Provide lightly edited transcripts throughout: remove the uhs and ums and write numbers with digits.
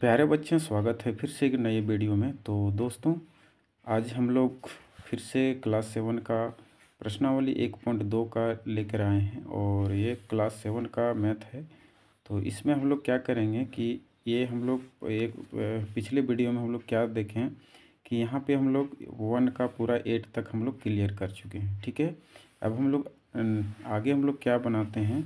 प्यारे बच्चों, स्वागत है फिर से एक नए वीडियो में। तो दोस्तों, आज हम लोग फिर से क्लास 7 का प्रश्नावली 1.2 का लेकर आए हैं और ये क्लास 7 का मैथ है। तो इसमें हम लोग क्या करेंगे कि ये हम लोग एक पिछले वीडियो में हम लोग क्या देखें कि यहाँ पे हम लोग 1 का पूरा 8 तक हम लोग क्लियर कर चुके हैं। ठीक है, अब हम लोग आगे हम लोग क्या बनाते हैं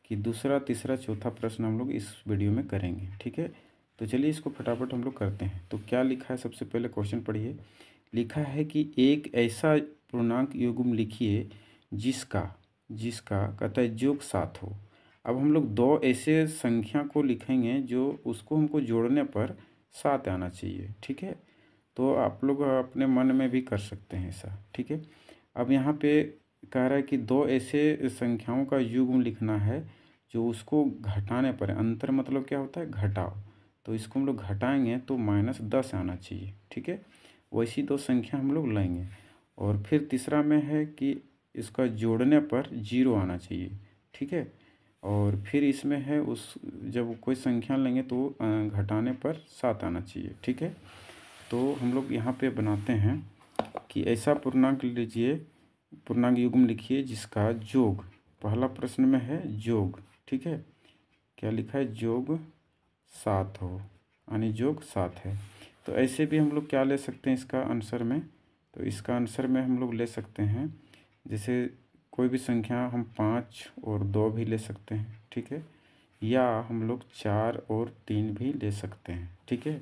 कि दूसरा, तीसरा, चौथा प्रश्न हम लोग इस वीडियो में करेंगे। ठीक है, तो चलिए इसको फटाफट हम लोग करते हैं। तो क्या लिखा है, सबसे पहले क्वेश्चन पढ़िए। लिखा है कि एक ऐसा पूर्णांक युग्म लिखिए जिसका जिसका कहता है योग 7 हो। अब हम लोग दो ऐसे संख्या को लिखेंगे जो उसको हमको जोड़ने पर 7 आना चाहिए। ठीक है, तो आप लोग अपने मन में भी कर सकते हैं ऐसा। ठीक है, अब यहाँ पे कह रहा है कि दो ऐसे संख्याओं का युग्म लिखना है जो उसको घटाने पर, अंतर मतलब क्या होता है, घटाव, तो इसको हम लोग घटाएंगे तो -10 आना चाहिए। ठीक है, वैसी दो संख्या हम लोग लेंगे। और फिर तीसरा में है कि इसका जोड़ने पर 0 आना चाहिए। ठीक है, और फिर इसमें है उस जब कोई संख्या लेंगे तो घटाने पर 7 आना चाहिए। ठीक है, तो हम लोग यहाँ पे बनाते हैं कि ऐसा पूर्णांक लीजिए, पूर्णांक युग्म लिखिए जिसका जोग, पहला प्रश्न में है जोग। ठीक है, क्या लिखा है, जोग 7 हो, यानी जोग 7 है। तो ऐसे भी हम लोग क्या ले सकते हैं इसका आंसर में, तो इसका आंसर में हम लोग ले सकते हैं जैसे कोई भी संख्या हम 5 और 2 भी ले सकते हैं। ठीक है, या हम लोग 4 और 3 भी ले सकते हैं। ठीक है,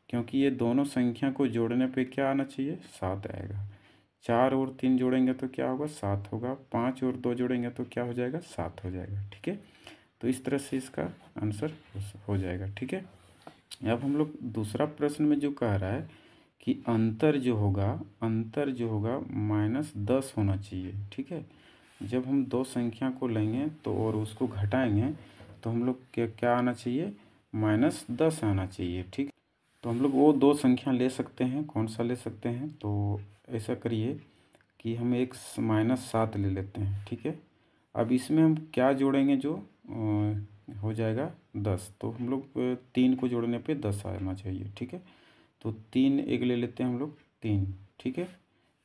क्योंकि ये दोनों संख्या को जोड़ने पे क्या आना चाहिए, 7 आएगा। 4 और 3 जोड़ेंगे तो क्या होगा, 7 होगा। 5 और 2 जोड़ेंगे तो क्या हो जाएगा, 7 हो जाएगा। ठीक है, तो इस तरह से इसका आंसर हो जाएगा। ठीक है, अब हम लोग दूसरा प्रश्न में जो कह रहा है कि अंतर जो होगा -10 होना चाहिए। ठीक है, जब हम दो संख्या को लेंगे तो और उसको घटाएंगे तो हम लोग क्या आना चाहिए, -10 आना चाहिए। ठीक, तो हम लोग वो दो संख्या ले सकते हैं। कौन सा ले सकते हैं, तो ऐसा करिए कि हम एक -7 ले लेते हैं। ठीक है, अब इसमें हम क्या जोड़ेंगे, जो हो जाएगा 10, तो हम लोग 3 को जोड़ने पे 10 आना चाहिए। ठीक है, तो 3 एक ले लेते हैं हम लोग, 3। ठीक है,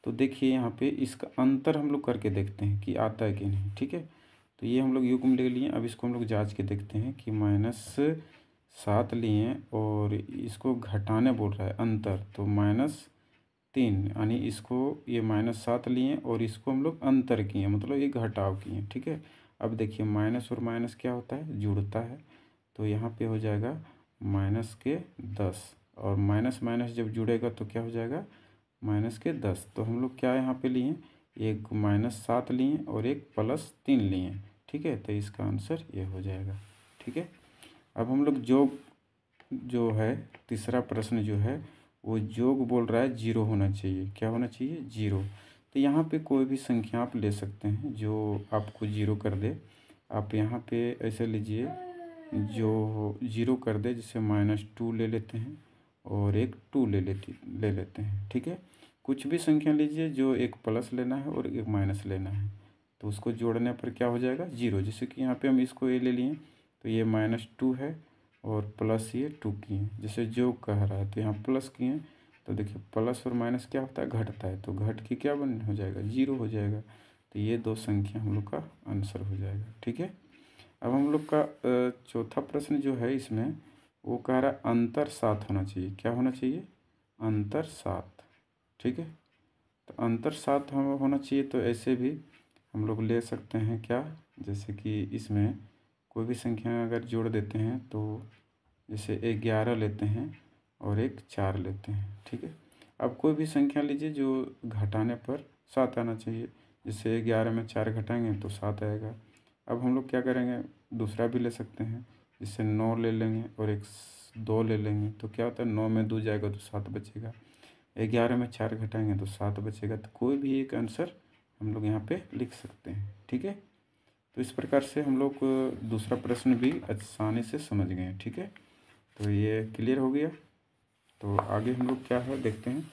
तो देखिए यहाँ पे इसका अंतर हम लोग करके देखते हैं कि आता है कि नहीं। ठीक है, तो ये हम लोग युग्म ले लिए। अब इसको हम लोग जांच के देखते हैं कि -7 लिए और इसको घटाने बोल रहा है अंतर, तो -3, यानी इसको ये -7 लिए और इसको हम लोग अंतर किए, मतलब ये घटाव किए। ठीक है, अब देखिए माइनस और माइनस क्या होता है, जुड़ता है, तो यहाँ पे हो जाएगा -10, और माइनस माइनस जब जुड़ेगा तो क्या हो जाएगा, -10। तो हम लोग क्या यहाँ पे लिए, एक -7 लिए और एक +3 लिए। ठीक है, तो इसका आंसर ये हो जाएगा। ठीक है, अब हम लोग जो है तीसरा प्रश्न जो है वो जोग बोल रहा है 0 होना चाहिए। क्या होना चाहिए, 0। तो यहाँ पे कोई भी संख्या आप ले सकते हैं जो आपको 0 कर दे। आप यहाँ पे ऐसे लीजिए जो 0 कर दे, जैसे -2 ले लेते हैं और एक 2 ले लेते हैं। ठीक है, कुछ भी संख्या लीजिए जो एक प्लस लेना है और एक माइनस लेना है, तो उसको जोड़ने पर क्या हो जाएगा, 0। जैसे कि यहाँ पे हम इसको ये ले लिए तो ये -2 है और प्लस ये 2 किए, जैसे जो कह रहा है तो यहाँ प्लस किए, तो देखिए प्लस और माइनस क्या होता है, घटता है, तो घट के क्या हो जाएगा, 0 हो जाएगा। तो ये दो संख्या हम लोग का आंसर हो जाएगा। ठीक है, अब हम लोग का चौथा प्रश्न जो है इसमें वो कह रहा है अंतर 7 होना चाहिए। क्या होना चाहिए, अंतर 7। ठीक है, तो अंतर 7 होना चाहिए, तो ऐसे भी हम लोग ले सकते हैं क्या, जैसे कि इसमें कोई भी संख्या अगर जोड़ देते हैं तो जैसे 11 लेते हैं और एक 4 लेते हैं। ठीक है, अब कोई भी संख्या लीजिए जो घटाने पर 7 आना चाहिए, जैसे 11 में 4 घटाएंगे तो 7 आएगा। अब हम लोग क्या करेंगे, दूसरा भी ले सकते हैं, जैसे 9 ले लेंगे और एक 2 ले लेंगे, तो क्या होता है, 9 में 2 जाएगा तो 7 बचेगा। 11 में 4 घटाएंगे तो 7 बचेगा। तो कोई भी एक आंसर हम लोग यहाँ पे लिख सकते हैं। ठीक है, तो इस प्रकार से हम लोग दूसरा प्रश्न भी आसानी से समझ गए। ठीक है, तो ये क्लियर हो गया। तो आगे हम लोग क्या है देखते हैं।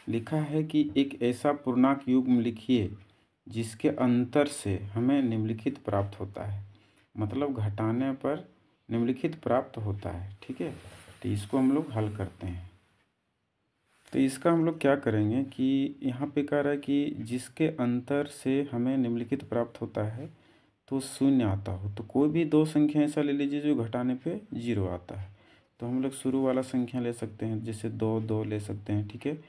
लिखा है कि एक ऐसा पूर्णांक युग्म लिखिए जिसके अंतर से हमें निम्नलिखित प्राप्त होता है। मतलब घटाने पर निम्नलिखित प्राप्त होता है। ठीक है, तो इसको हम लोग हल करते हैं। तो इसका हम लोग क्या करेंगे कि यहाँ पे कह रहा है कि जिसके अंतर से हमें निम्नलिखित प्राप्त होता है तो शून्य आता हो। तो कोई भी दो संख्या ऐसा ले लीजिए जो घटाने पे 0 आता है। तो हम लोग शुरू वाला संख्या ले सकते हैं, जैसे 2 ले सकते हैं। ठीक है,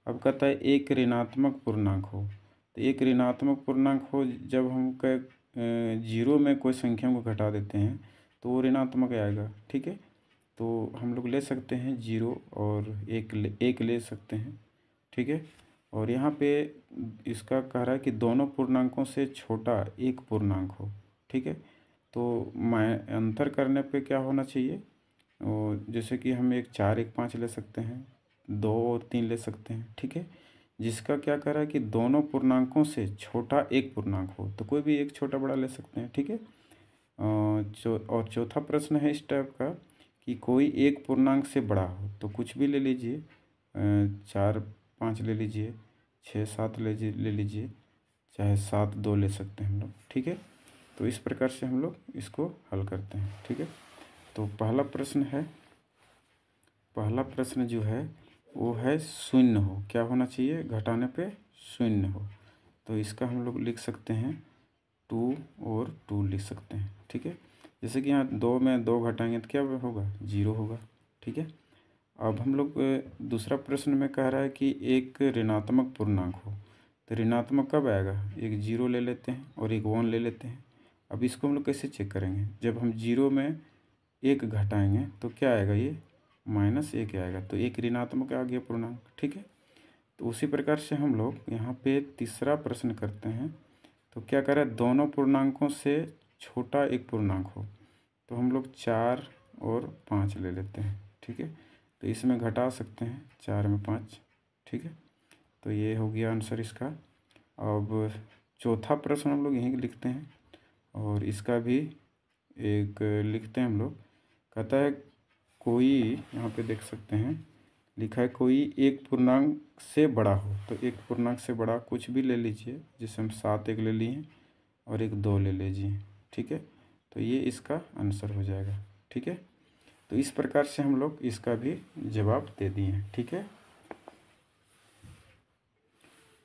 अब कहता है एक ऋणात्मक पूर्णांक हो। तो एक ऋणात्मक पूर्णांक हो, जब हम 0 में कोई संख्या को घटा देते हैं तो वो ऋणात्मक आएगा। ठीक है, तो हम लोग ले सकते हैं 0 और एक ले सकते हैं। ठीक है, और यहाँ पे इसका कह रहा है कि दोनों पूर्णांकों से छोटा एक पूर्णांक हो। ठीक है, तो मैं अंतर करने पे क्या होना चाहिए, और जैसे कि हम एक 4 1 5 ले सकते हैं, 2 और 3 ले सकते हैं। ठीक है, जिसका क्या कह रहा है कि दोनों पूर्णांकों से छोटा एक पूर्णांक हो, तो कोई भी एक छोटा बड़ा ले सकते हैं। ठीक है, और चौथा प्रश्न है इस टाइप का कि कोई एक पूर्णांक से बड़ा हो, तो कुछ भी ले लीजिए, 4 5 ले लीजिए, 6 7 ले लीजिए, चाहे 7 2 ले सकते हैं हम लोग। ठीक है, तो इस प्रकार से हम लोग इसको हल करते हैं। ठीक है, तो पहला प्रश्न जो है वो है शून्य हो। क्या होना चाहिए, घटाने पे शून्य हो। तो इसका हम लोग लिख सकते हैं 2 और 2 लिख सकते हैं। ठीक है, जैसे कि यहाँ 2 में 2 घटाएंगे तो क्या होगा, 0 होगा। ठीक है, अब हम लोग दूसरा प्रश्न में कह रहा है कि एक ऋणात्मक पूर्णांक हो। तो ऋणात्मक कब आएगा, एक 0 ले लेते हैं और एक 1 ले लेते हैं। अब इसको हम लोग कैसे चेक करेंगे, जब हम 0 में 1 घटाएंगे तो क्या आएगा, ये -1 आएगा। तो एक ऋणात्मक आ गया पूर्णांक। ठीक है, तो उसी प्रकार से हम लोग यहाँ पे तीसरा प्रश्न करते हैं। तो क्या करें, दोनों पूर्णांकों से छोटा एक पूर्णांक हो। तो हम लोग 4 और 5 ले लेते हैं। ठीक है, तो इसमें घटा सकते हैं 4 में 5। ठीक है, तो ये हो गया आंसर इसका। अब चौथा प्रश्न हम लोग यहीं लिखते हैं और इसका भी एक लिखते हैं हम लोग। कहता है कोई, यहाँ पे देख सकते हैं लिखा है कोई एक पूर्णांक से बड़ा हो। तो एक पूर्णांक से बड़ा कुछ भी ले लीजिए, जैसे हम 7 एक ले लिए और एक 2 ले लीजिए। ठीक है, तो ये इसका आंसर हो जाएगा। ठीक है, तो इस प्रकार से हम लोग इसका भी जवाब दे दिए। ठीक है,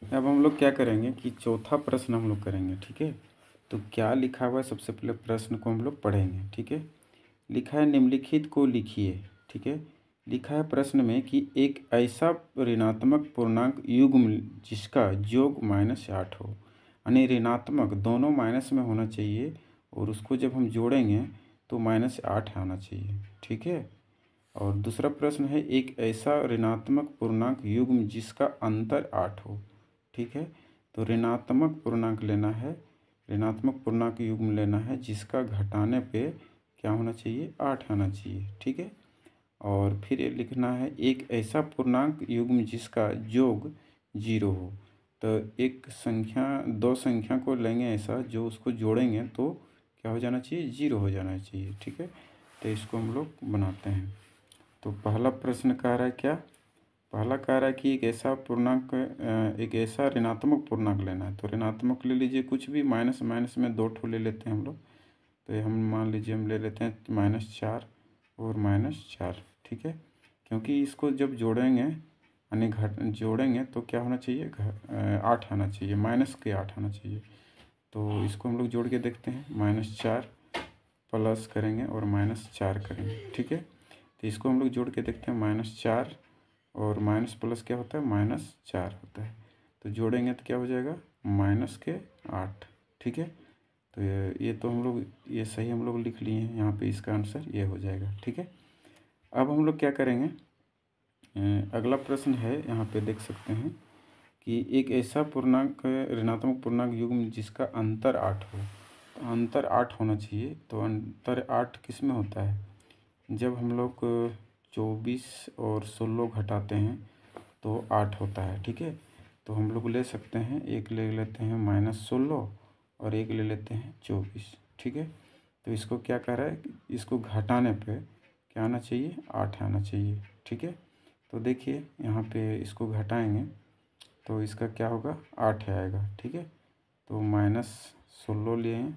अब हम लोग क्या करेंगे कि चौथा प्रश्न हम लोग करेंगे। ठीक है, तो क्या लिखा हुआ है, सबसे पहले प्रश्न को हम लोग पढ़ेंगे। ठीक है, लिखा है निम्नलिखित को लिखिए। ठीक है, लिखा है प्रश्न में कि एक ऐसा ऋणात्मक पूर्णांक युग्म जिसका योग -8 हो। यानी ऋणात्मक दोनों माइनस में होना चाहिए और उसको जब हम जोड़ेंगे तो -8 आना चाहिए। ठीक है, और दूसरा प्रश्न है एक ऐसा ऋणात्मक पूर्णांक युग्म जिसका अंतर 8 हो। ठीक है, तो ऋणात्मक पूर्णांक लेना है, ऋणात्मक पूर्णांक युग्म लेना है जिसका घटाने पे क्या होना चाहिए, 8 आना चाहिए। ठीक है, और फिर ये लिखना है एक ऐसा पूर्णांक युग्म जिसका योग 0 हो। तो एक संख्या, दो संख्या को लेंगे ऐसा जो उसको जोड़ेंगे तो क्या हो जाना चाहिए, 0 हो जाना चाहिए। ठीक है, तो इसको हम लोग बनाते हैं। तो पहला प्रश्न कह रहा है क्या, पहला कह रहा है कि एक ऐसा पूर्णांक, एक ऐसा ऋणात्मक पूर्णांक लेना है। तो ऋणात्मक ले लीजिए कुछ भी, माइनस माइनस में 2 ठो ले लेते हैं हम लोग। तो ये हम मान लीजिए हम ले लेते हैं -4 और -4। ठीक है, क्योंकि इसको जब जोड़ेंगे यानी जोड़ेंगे तो क्या होना चाहिए, 8 आना चाहिए, -8 आना चाहिए। तो इसको हम लोग जोड़ के देखते हैं, -4 प्लस करेंगे और -4 करेंगे। ठीक है, तो इसको हम लोग जोड़ के देखते हैं, -4 और माइनस प्लस क्या होता है, -4 होता है। तो जोड़ेंगे तो क्या हो जाएगा, -8। ठीक है, तो ये तो हम लोग ये सही हम लोग लिख लिए हैं, यहाँ पे इसका आंसर ये हो जाएगा। ठीक है, अब हम लोग क्या करेंगे, अगला प्रश्न है, यहाँ पे देख सकते हैं कि एक ऐसा पूर्णांक, ऋणात्मक पूर्णांक युग्म जिसका अंतर 8 हो। तो अंतर 8 होना चाहिए। तो अंतर 8 किस में होता है, जब हम लोग 24 और 16 घटाते हैं तो 8 होता है। ठीक है, तो हम लोग ले सकते हैं, एक ले लेते हैं -16 और एक ले लेते हैं 24। ठीक है, तो इसको क्या कह रहा है, इसको घटाने पे क्या आना चाहिए, 8 आना चाहिए। ठीक है, तो देखिए यहाँ पे इसको घटाएंगे तो इसका क्या होगा, 8 आएगा। ठीक है, तो -16 लिए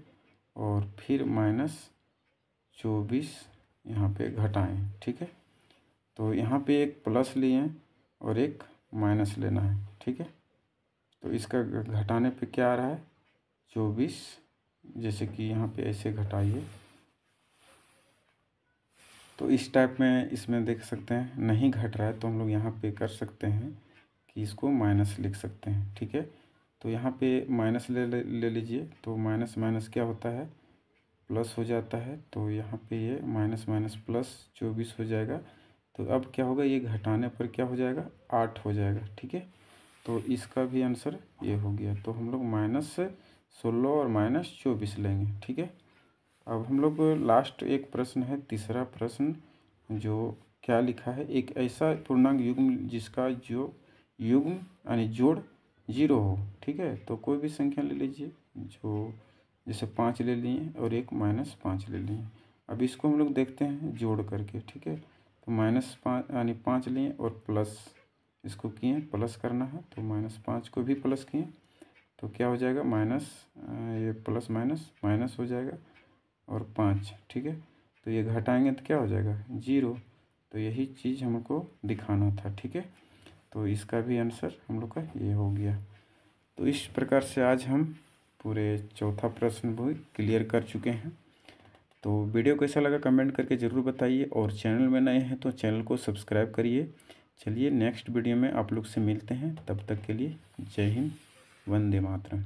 और फिर -24 यहाँ पे घटाएं। ठीक है, तो यहाँ पे एक प्लस लिए और एक माइनस लेना है। ठीक है, तो इसका घटाने पे क्या आ रहा है 24, जैसे कि यहाँ पे ऐसे घटाइए तो इस टाइप में इसमें देख सकते हैं नहीं घट रहा है, तो हम लोग यहाँ पे कर सकते हैं कि इसको माइनस लिख सकते हैं। ठीक है, तो यहाँ पे माइनस ले लीजिए, तो माइनस माइनस क्या होता है प्लस हो जाता है, तो यहाँ पे ये माइनस माइनस प्लस 24 हो जाएगा। तो अब क्या होगा, ये घटाने पर क्या हो जाएगा 8 हो जाएगा। ठीक है, तो इसका भी आंसर ये हो गया। तो हम लोग -16 और -24 लेंगे। ठीक है, अब हम लोग लास्ट एक प्रश्न है, तीसरा प्रश्न, जो क्या लिखा है, एक ऐसा पूर्णांक युग्म जिसका जो युग्म यानी जोड़ 0 हो। ठीक है, तो कोई भी संख्या ले लीजिए, जो जैसे 5 ले लिए और एक -5 ले लिए। अब इसको हम लोग देखते हैं जोड़ करके। ठीक है, तो -5 यानी 5 लिए और प्लस इसको किए, प्लस करना है, तो -5 को भी प्लस किए, तो क्या हो जाएगा माइनस, ये प्लस माइनस माइनस हो जाएगा और 5। ठीक है, तो ये घटाएंगे तो क्या हो जाएगा 0। तो यही चीज़ हमको दिखाना था। ठीक है, तो इसका भी आंसर हम लोग का ये हो गया। तो इस प्रकार से आज हम पूरे चौथा प्रश्न भी क्लियर कर चुके हैं। तो वीडियो कैसा लगा कमेंट करके ज़रूर बताइए, और चैनल में नए हैं तो चैनल को सब्सक्राइब करिए। चलिए नेक्स्ट वीडियो में आप लोग से मिलते हैं, तब तक के लिए जय हिंद, वंदे मातरम।